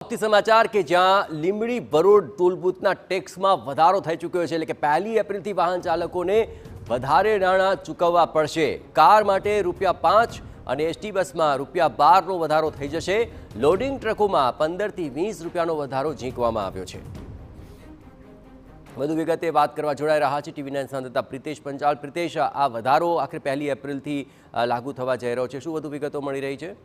દાહોદથી સમાચાર કે જ્યાં લીંબડી ભરૂચ ટોલ બૂથના ટેક્સમાં વધારો થઈ ચૂક્યો છે, એટલે કે 1 એપ્રિલથી વાહન ચાલકોને વધારે નાણાં ચૂકવવા પડશે। કાર માટે ₹5 અને એસટી બસમાં ₹12નો વધારો થઈ જશે। લોડિંગ ટ્રકોમાં 15 થી 20 રૂપિયાનો વધારો ઝીંકવામાં આવ્યો છે। વધુ વિગતે વાત કરવા જોડાઈ રહ્યા છે TV9 સંવાદદાતા પ્રિતેશ પંચાલ। પ્રિતેશ, આ વધારો આખરે 1 એપ્રિલથી લાગુ થવા જઈ રહ્યો છે, શું વધુ વિગતો મળી રહી છે?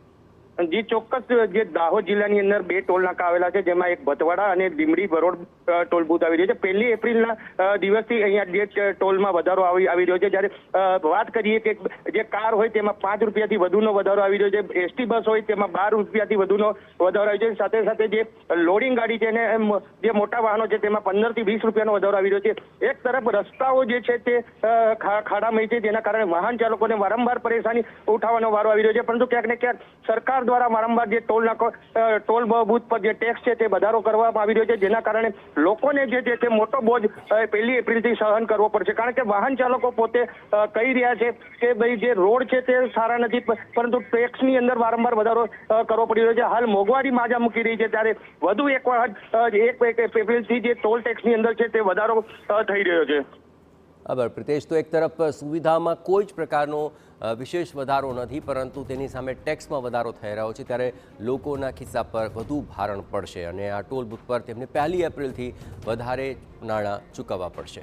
જી ચોક્કસ, જે દાહોદ જિલ્લાની અંદર 2 ટોલ નાકા આવેલા છે, જેમાં એક ભતવાડા અને લીંબડી ભરોડ ટોલ બૂથ આવી રહ્યો છે। 1 એપ્રિલના દિવસથી અહીંયા જે ટોલમાં વધારો આવી રહ્યો છે। જ્યારે વાત કરીએ કે જે કાર હોય તેમાં ₹5થી વધુનો વધારો આવી રહ્યો છે, એસટી બસ હોય તેમાં ₹12થી વધુનો વધારો આવી રહ્યો છે। સાથે સાથે જે લોડિંગ ગાડી છે અને જે મોટા વાહનો છે તેમાં 15 થી 20 રૂપિયાનો વધારો આવી રહ્યો છે। એક તરફ રસ્તાઓ જે છે તે ખાડામય છે, જેના કારણે વાહન ચાલકોને વારંવાર પરેશાની ઉઠાવવાનો વારો આવી રહ્યો છે, પરંતુ ક્યાંક ને ક્યાંક સરકાર દ્વારા વારંવાર જે ટોલ બૂથ પર જે ટેક્સ છે તે વધારો કરવામાં આવી રહ્યો છે, જેના કારણે લોકોને જે છે તે મોટો બોજ 1 એપ્રિલથી સહન કરવો પડશે। કારણ કે વાહન ચાલકો પોતે કહી રહ્યા છે કે ભાઈ જે રોડ છે તે સારા નથી, પરંતુ ટેક્સની અંદર વારંવાર વધારો કરવો પડી રહ્યો છે। હાલ મોંઘવારી માજા મૂકી રહી છે, ત્યારે વધુ એક વખત 1 એપ્રિલથી જે ટોલ ટેક્સની અંદર છે તે વધારો થઈ રહ્યો છે। બરાબર પ્રિતેશ, તો એક તરફ સુવિધામાં કોઈ જ પ્રકારનો વિશેષ વધારો નથી, પરંતુ તેની સામે ટેક્સમાં વધારો થઈ રહ્યો છે, ત્યારે લોકોના ખિસ્સા પર વધુ ભારણ પડશે અને આ ટોલ બૂથ પર તેમને 1 એપ્રિલથી વધારે નાણાં ચૂકવવા પડશે।